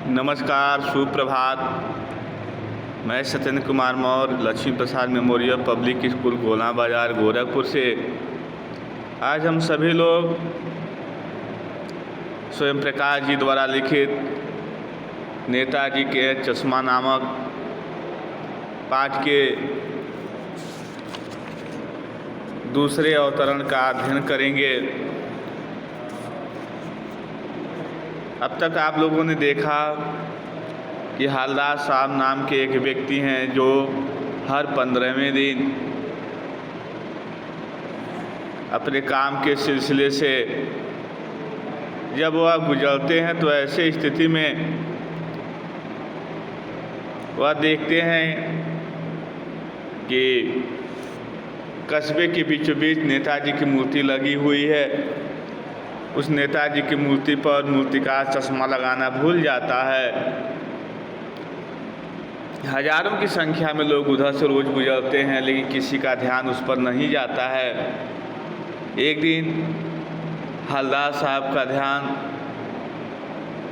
नमस्कार, सुप्रभात। मैं सत्येंद्र कुमार मौर्य लक्ष्मी प्रसाद मेमोरियल पब्लिक स्कूल गोला बाज़ार गोरखपुर से आज हम सभी लोग स्वयं प्रकाश जी द्वारा लिखित नेताजी के चश्मा नामक पाठ के दूसरे अवतरण का अध्ययन करेंगे। अब तक आप लोगों ने देखा कि हालदार साहब नाम के एक व्यक्ति हैं जो हर 15वें दिन अपने काम के सिलसिले से जब वह गुजरते हैं तो ऐसे स्थिति में वह देखते हैं कि कस्बे के बीचों बीच नेताजी की मूर्ति लगी हुई है। उस नेताजी की मूर्ति पर मूर्तिकार चश्मा लगाना भूल जाता है। हजारों की संख्या में लोग उधर से रोज़ गुजरते हैं, लेकिन किसी का ध्यान उस पर नहीं जाता है। एक दिन हलदार साहब का ध्यान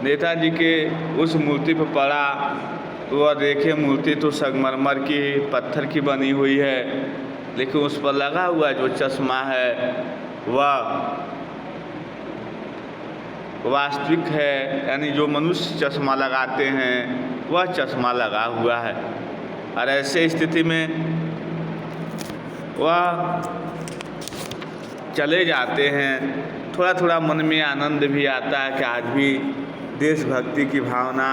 नेताजी के उस मूर्ति पर पड़ा तो वह देखे मूर्ति तो संगमरमर की पत्थर की बनी हुई है, लेकिन उस पर लगा हुआ जो चश्मा है वह वास्तविक है, यानी जो मनुष्य चश्मा लगाते हैं वह चश्मा लगा हुआ है। और ऐसे स्थिति में वह चले जाते हैं। थोड़ा थोड़ा मन में आनंद भी आता है कि आज भी देशभक्ति की भावना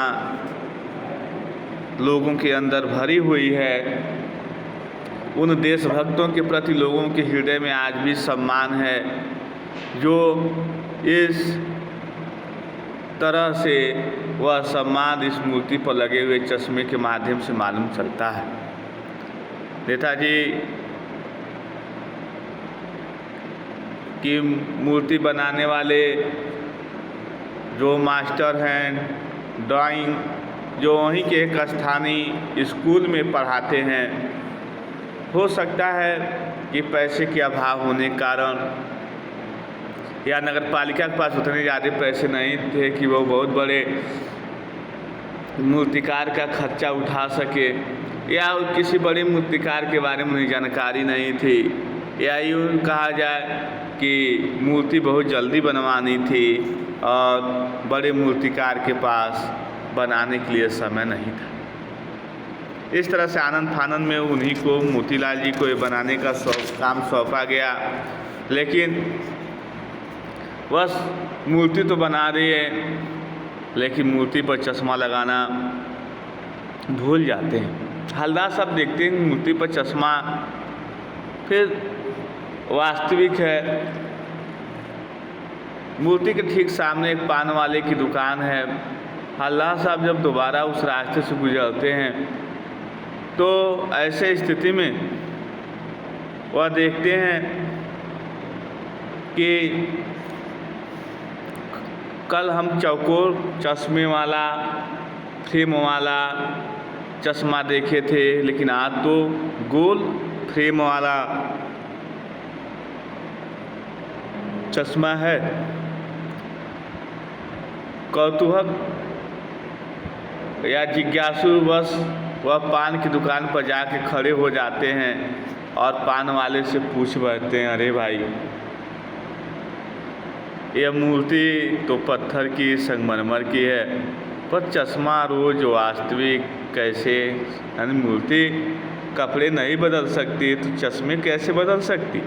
लोगों के अंदर भरी हुई है। उन देशभक्तों के प्रति लोगों के हृदय में आज भी सम्मान है, जो इस तरह से वह सम्मान इस मूर्ति पर लगे हुए चश्मे के माध्यम से मालूम चलता है। नेताजी की मूर्ति बनाने वाले जो मास्टर हैं ड्राइंग, जो वहीं के एक स्थानीय स्कूल में पढ़ाते हैं, हो सकता है कि पैसे के अभाव होने के कारण या नगर पालिका के पास उतने ज़्यादा पैसे नहीं थे कि वो बहुत बड़े मूर्तिकार का खर्चा उठा सके, या किसी बड़े मूर्तिकार के बारे में जानकारी नहीं थी, या यूँ कहा जाए कि मूर्ति बहुत जल्दी बनवानी थी और बड़े मूर्तिकार के पास बनाने के लिए समय नहीं था। इस तरह से आनंद फानंद में उन्हीं को मोतीलाल जी को ये बनाने का काम सौंपा गया। लेकिन बस मूर्ति तो बना रही है, लेकिन मूर्ति पर चश्मा लगाना भूल जाते हैं। हलदार साहब देखते हैं मूर्ति पर चश्मा फिर वास्तविक है। मूर्ति के ठीक सामने एक पान वाले की दुकान है। हलदार साहब जब दोबारा उस रास्ते से गुजरते हैं तो ऐसे स्थिति में वह देखते हैं कि कल हम चौकोर चश्मे वाला फ्रेम वाला चश्मा देखे थे, लेकिन आज तो गोल फ्रेम वाला चश्मा है। कौतूहल या जिज्ञासुवश वह पान की दुकान पर जाके खड़े हो जाते हैं और पान वाले से पूछ बैठते हैं, अरे भाई, यह मूर्ति तो पत्थर की संगमरमर की है, पर चश्मा रोज वास्तविक कैसे? यानी मूर्ति कपड़े नहीं बदल सकती तो चश्मे कैसे बदल सकती?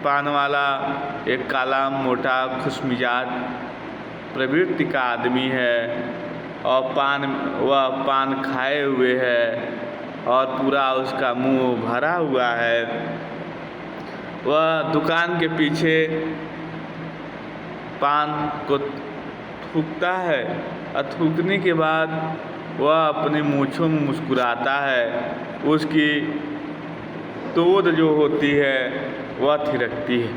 पान वाला एक काला मोटा खुशमिजाज प्रवृत्ति का आदमी है और वह पान खाए हुए है और पूरा उसका मुंह भरा हुआ है। वह दुकान के पीछे पान को थूकता है और थूकने के बाद वह अपने मूँछों में मुस्कुराता है। उसकी तोड़ जो होती है वह थिरकती है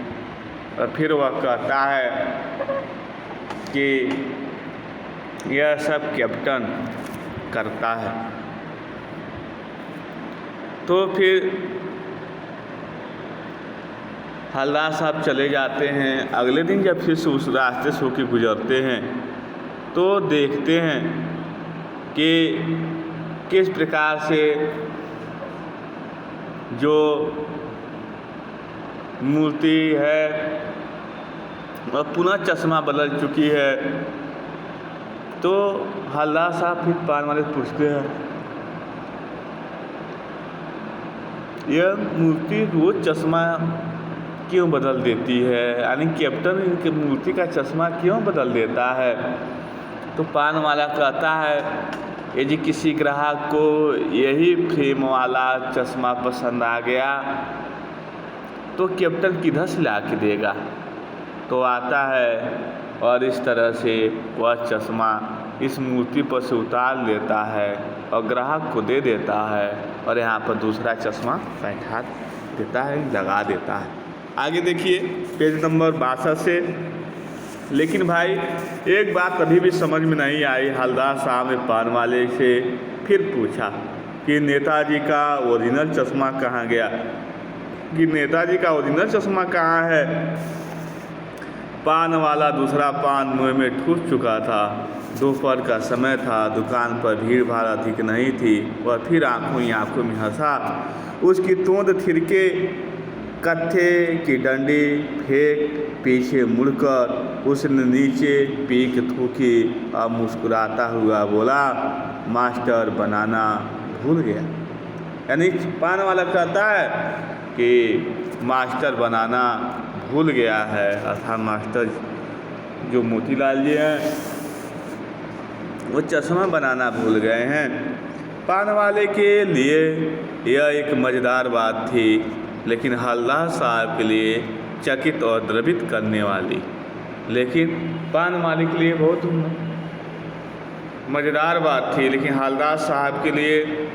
और फिर वह कहता है कि यह सब कैप्टन करता है। तो फिर हलदार साहब चले जाते हैं। अगले दिन जब फिर से उस रास्ते से होकर गुजरते हैं तो देखते हैं कि किस प्रकार से जो मूर्ति है वह पुनः चश्मा बदल चुकी है। तो हवलदार साहब फिर पान वाले से पूछते हैं, यह मूर्ति रोज चश्मा क्यों बदल देती है, यानी कैप्टन इनकी मूर्ति का चश्मा क्यों बदल देता है। तो पान वाला कहता है, यदि किसी ग्राहक को यही फ्रेम वाला चश्मा पसंद आ गया तो कैप्टन किधर से ला के देगा। तो आता है और इस तरह से वह चश्मा इस मूर्ति पर से उतार लेता है और ग्राहक को दे देता है और यहाँ पर दूसरा चश्मा बैठा देता है, लगा देता है। आगे देखिए पेज नंबर 62 से। लेकिन भाई एक बात अभी भी समझ में नहीं आई। हवलदार साहब ने पान वाले से फिर पूछा कि नेताजी का ओरिजिनल चश्मा कहाँ गया, कि नेताजी का ओरिजिनल चश्मा कहाँ है। पान वाला दूसरा पान मुँह में ठूस चुका था। दोपहर का समय था, दुकान पर भीड़ भाड़ अधिक नहीं थी। वह फिर आंखों ही आंखों में हंसा। उसकी तोंद थिरके कत्थे की डंडी फेंक पीछे मुड़कर उसने नीचे पीक थूकी और मुस्कुराता हुआ बोला, मास्टर बनाना भूल गया। यानी पान वाला कहता है कि मास्टर बनाना भूल गया है, अर्थात मास्टर जो मोतीलाल जी हैं वो चश्मा बनाना भूल गए हैं। पान वाले के लिए यह एक मज़ेदार बात थी, लेकिन हवलदार साहब के लिए चकित और द्रवित करने वाली। लेकिन पान मालिक के लिए बहुत मज़ेदार बात थी, लेकिन हवलदार साहब के लिए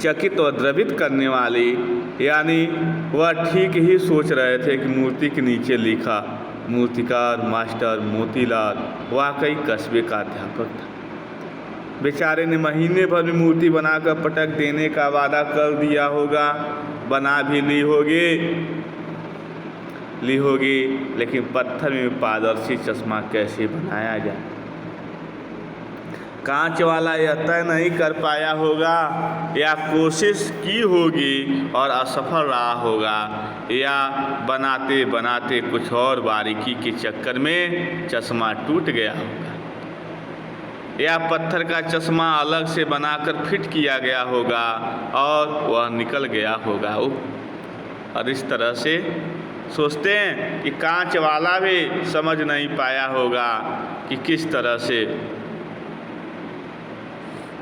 चकित और द्रवित करने वाली। यानी वह ठीक ही सोच रहे थे कि मूर्ति के नीचे लिखा मूर्तिकार मास्टर मोतीलाल वाकई कस्बे का अध्यापक था। बेचारे ने महीने भर में मूर्ति बनाकर पटक देने का वादा कर दिया होगा, बना भी ली होगी, लेकिन पत्थर में पारदर्शी चश्मा कैसे बनाया जाए। कांच वाला यह तय नहीं कर पाया होगा, या कोशिश की होगी और असफल रहा होगा, या बनाते बनाते कुछ और बारीकी के चक्कर में चश्मा टूट गया होगा, या पत्थर का चश्मा अलग से बनाकर फिट किया गया होगा और वह निकल गया होगा। और इस तरह से सोचते हैं कि कांच वाला भी समझ नहीं पाया होगा कि किस तरह से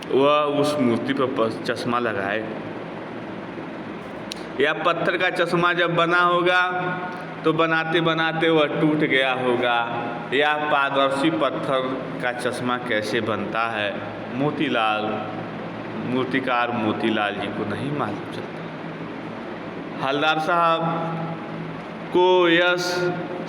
वह उस मूर्ति पर चश्मा लगाए, या पत्थर का चश्मा जब बना होगा तो बनाते बनाते वह टूट गया होगा, या पारदर्शी पत्थर का चश्मा कैसे बनता है मूर्तिकार मोतीलाल जी को नहीं मालूम चलता। हवलदार साहब को यह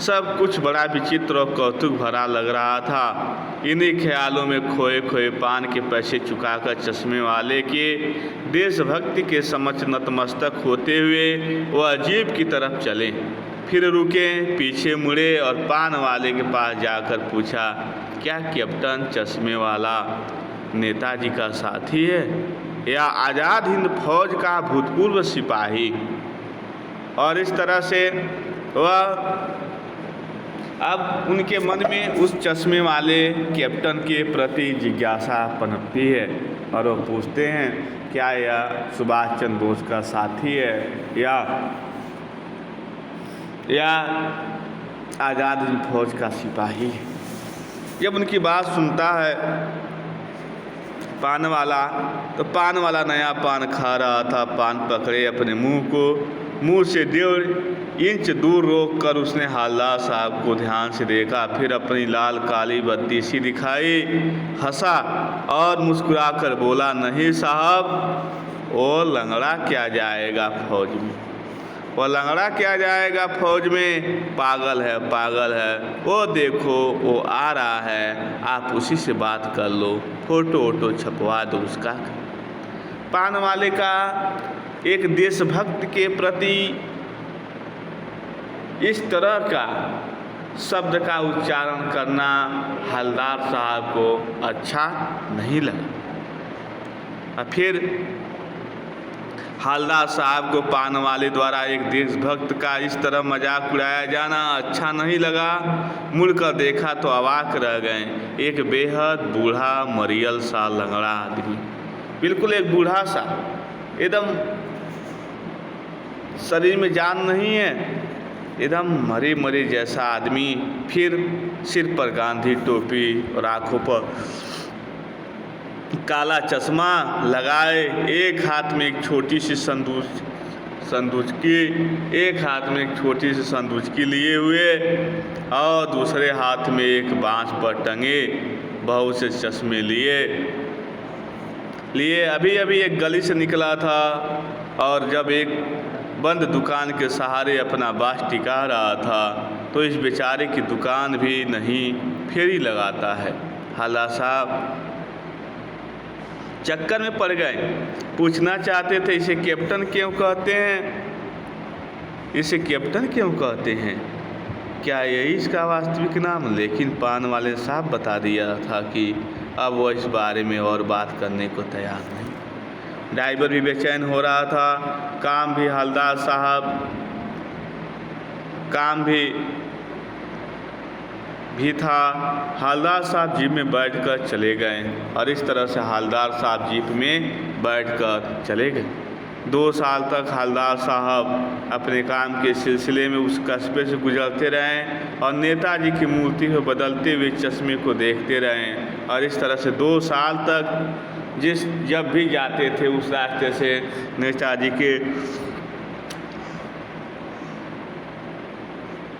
सब कुछ बड़ा विचित्र और कौतुक भरा लग रहा था। इन्हीं ख्यालों में खोए खोए पान के पैसे चुकाकर चश्मे वाले के देशभक्ति के समक्ष नतमस्तक होते हुए वह जीप की तरफ चले। फिर रुके, पीछे मुड़े और पान वाले के पास जाकर पूछा, क्या कैप्टन चश्मे वाला नेताजी का साथी है या आज़ाद हिंद फौज का भूतपूर्व सिपाही। और इस तरह से वह अब उनके मन में उस चश्मे वाले कैप्टन के प्रति जिज्ञासा पनपती है और वो पूछते हैं क्या यह सुभाष चंद्र बोस का साथी है या आज़ाद हिंद फौज का सिपाही है। जब उनकी बात सुनता है पान वाला, तो पान वाला नया पान खा रहा था। पान पकड़े अपने मुंह से 1.5 इंच दूर रोककर उसने हवलदार साहब को ध्यान से देखा, फिर अपनी लाल काली बत्ती सी दिखाई, हंसा और मुस्कुराकर बोला, नहीं साहब, वो लंगड़ा क्या जाएगा फौज में, वो लंगड़ा क्या जाएगा फौज में, पागल है, वो देखो वो आ रहा है, आप उसी से बात कर लो, फोटो छपवा दो उसका। पान वाले का एक देशभक्त के प्रति इस तरह का शब्द का उच्चारण करना हवलदार साहब को अच्छा नहीं लगा। और फिर हवलदार साहब को पान वाले द्वारा एक देशभक्त का इस तरह मजाक उड़ाया जाना अच्छा नहीं लगा। मुड़कर देखा तो अवाक रह गए। एक बेहद बूढ़ा मरियल सा लंगड़ा आदमी, बिल्कुल एक बूढ़ा सा, एकदम शरीर में जान नहीं है, एकदम मरे मरे जैसा आदमी, फिर सिर पर गांधी टोपी और आँखों पर काला चश्मा लगाए, एक हाथ में एक छोटी सी संदूचकी एक हाथ में एक छोटी सी संदूचकी लिए हुए और दूसरे हाथ में एक बांस पर टंगे बहुत से चश्मे लिए अभी अभी एक गली से निकला था और जब एक बंद दुकान के सहारे अपना बाँस टिका रहा था तो इस बेचारे की दुकान भी नहीं फेरी लगाता है। हवलदार साहब चक्कर में पड़ गए। पूछना चाहते थे इसे कैप्टन क्यों कहते हैं, इसे कैप्टन क्यों कहते हैं, क्या यही इसका वास्तविक नाम? लेकिन पान वाले ने साहब बता दिया था कि अब वो इस बारे में और बात करने को तैयार नहीं। ड्राइवर भी बेचैन हो रहा था। काम भी हवलदार साहब भी था। हवलदार साहब जीप में बैठकर चले गए और इस तरह से हवलदार साहब जीप में बैठकर चले गए। 2 साल तक हवलदार साहब अपने काम के सिलसिले में उस कस्बे से गुजरते रहे और नेताजी की मूर्ति को बदलते हुए चश्मे को देखते रहे और इस तरह से 2 साल तक जब भी जाते थे उस रास्ते से नेताजी के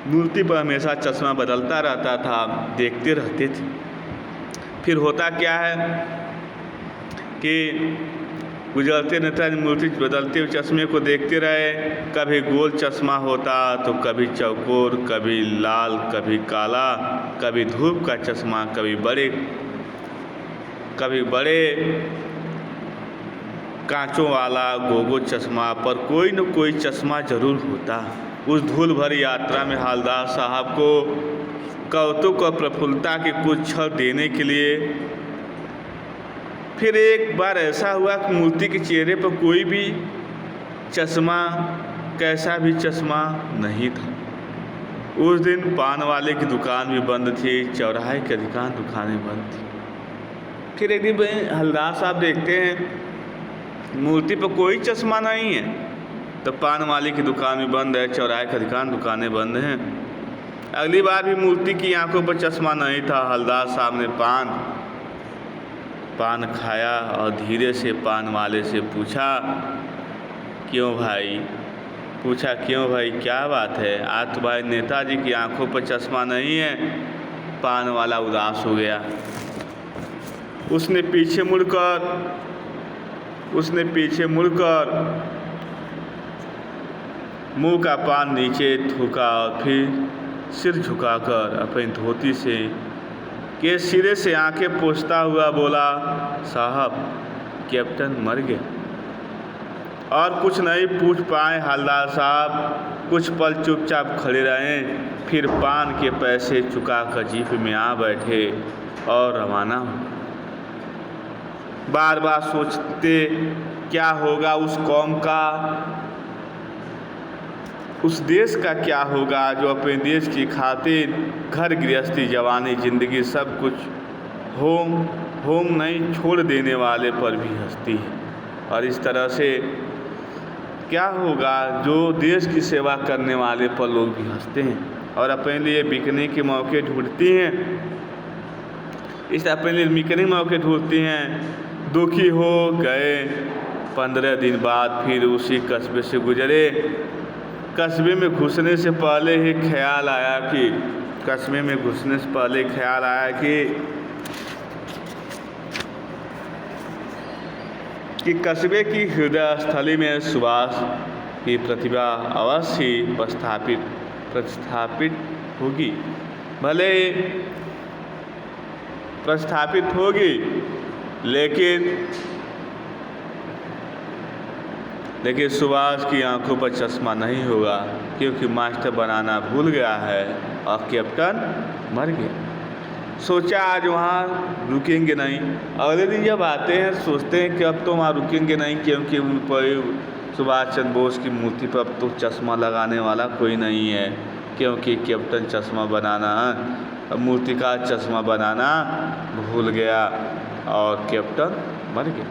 मूर्ति पर हमेशा चश्मा बदलता रहता था, देखते रहते थे। फिर होता क्या है कि गुजरते नेताजी मूर्ति बदलते हुए चश्मे को देखते रहे। कभी गोल चश्मा होता तो कभी चौकोर, कभी लाल, कभी काला, कभी धूप का चश्मा, कभी बड़े कांचों वाला गोगो चश्मा, पर कोई न कोई चश्मा जरूर होता। उस धूल भरी यात्रा में हवलदार साहब को कौतुक और प्रफुल्लता के कुछ क्षण देने के लिए फिर एक बार ऐसा हुआ कि मूर्ति के चेहरे पर कोई भी चश्मा, कैसा भी चश्मा नहीं था। उस दिन पान वाले की दुकान भी बंद थी, चौराहे की अधिकांश दुकानें बंद थी। फिर एक दिन हवलदार साहब देखते हैं मूर्ति पर कोई चश्मा नहीं है, तो पान वाले की दुकान भी बंद है, चौराहे की अधिकांश दुकानें बंद हैं। अगली बार भी मूर्ति की आंखों पर चश्मा नहीं था। हवलदार साहब ने पान खाया और धीरे से पान वाले से पूछा, क्यों भाई, क्या बात है? आज तुम्हारे नेताजी की आंखों पर चश्मा नहीं है। पान वाला उदास हो गया। उसने पीछे मुड़कर मुंह का पान नीचे थूका और फिर सिर झुकाकर अपनी धोती के सिरे से आंखें पोंछता हुआ बोला, साहब कैप्टन मर गया। और कुछ नहीं पूछ पाए हवलदार साहब। कुछ पल चुपचाप खड़े रहे, फिर पान के पैसे चुकाकर जीप में आ बैठे और रवाना हो। बार बार सोचते क्या होगा उस कौम का, उस देश का क्या होगा जो अपने देश की खातिर घर गृहस्थी, जवानी, जिंदगी सब कुछ होम नहीं छोड़ देने वाले पर भी हंसती है। और इस तरह से क्या होगा जो देश की सेवा करने वाले पर लोग भी हंसते हैं और अपने लिए बिकने के मौके ढूंढती हैं। इस अपने लिए बिकने मौके ढूंढती हैं। दुखी हो गए। 15 दिन बाद फिर उसी कस्बे से गुजरे। कस्बे में घुसने से पहले ही ख्याल आया कि कस्बे की हृदय स्थली में सुभाष की प्रतिभा अवश्य ही प्रस्थापित होगी। भले प्रस्थापित होगी, लेकिन सुभाष की आंखों पर चश्मा नहीं होगा, क्योंकि मास्टर बनाना भूल गया है। और कैप्टन मर गया। सोचा आज वहाँ रुकेंगे नहीं। अगले दिन जब आते हैं सोचते हैं कि अब तो वहाँ रुकेंगे नहीं, क्योंकि उन पर सुभाष चंद्र बोस की मूर्ति पर अब तो चश्मा लगाने वाला कोई नहीं है, क्योंकि कैप्टन चश्मा बनाना, मूर्तिकार चश्मा बनाना भूल गया और कैप्टन मर गया।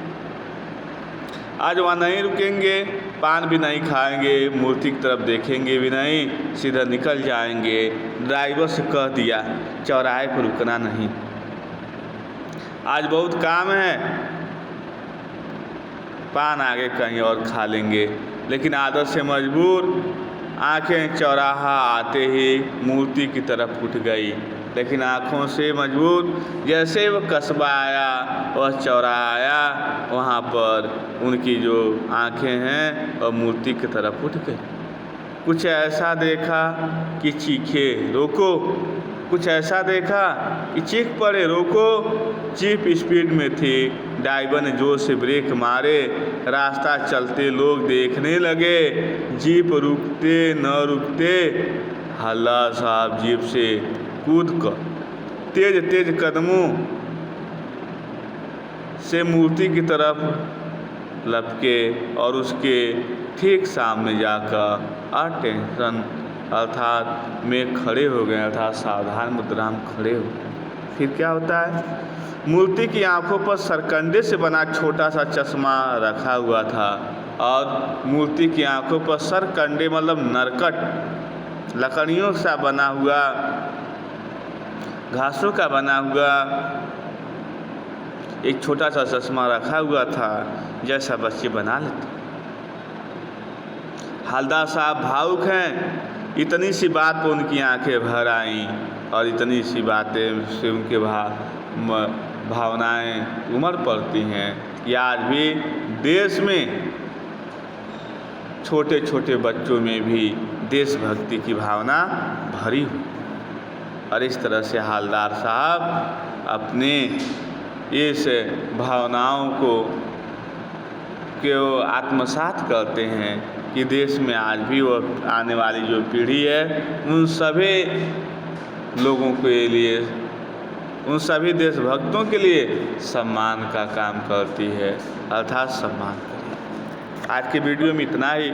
आज वहाँ नहीं रुकेंगे, पान भी नहीं खाएंगे, मूर्ति की तरफ देखेंगे भी नहीं, सीधा निकल जाएंगे। ड्राइवर से कह दिया चौराहे पर रुकना नहीं, आज बहुत काम है, पान आगे कहीं और खा लेंगे। लेकिन आदत से मजबूर आंखें चौराहा आते ही मूर्ति की तरफ उठ गई। लेकिन आँखों से मजबूर जैसे वह कस्बा आया, वह चौराहा आया, वहाँ पर उनकी जो आँखें हैं वह मूर्ति की तरफ उठ गई। कुछ ऐसा देखा कि चीखे, रोको। कुछ ऐसा देखा कि चीख पड़े, रोको। जीप स्पीड में थी, ड्राइवर ने जोर से ब्रेक मारे। रास्ता चलते लोग देखने लगे, जीप रुकते न रुकते हल्ला साहब जीप से कूदकर तेज तेज कदमों से मूर्ति की तरफ लपके और उसके ठीक सामने जाकर अटेंशन अर्थात में खड़े हो गए, अर्थात सावधान मुद्रा में खड़े हो गए। फिर क्या होता है, मूर्ति की आंखों पर सरकंडे से बना छोटा सा चश्मा रखा हुआ था और मूर्ति की आंखों पर सरकंडे मतलब नरकट लकड़ियों सा बना हुआ, घासों का बना हुआ एक छोटा सा चश्मा रखा हुआ था, जैसा बच्चे बना लेते। हवलदार साहब भावुक हैं, इतनी सी बात पर उनकी आंखें भर आईं और इतनी सी बातें से उनके भावनाएं उमड़ पड़ती हैं कि आज भी देश में छोटे छोटे बच्चों में भी देशभक्ति की भावना भरी हुई। और इस तरह से हवलदार साहब अपने इस भावनाओं को आत्मसात करते हैं कि देश में आज भी वो आने वाली जो पीढ़ी है उन सभी लोगों के लिए, उन सभी देशभक्तों के लिए सम्मान का काम करती है, अर्थात सम्मान करें। आज के वीडियो में इतना ही।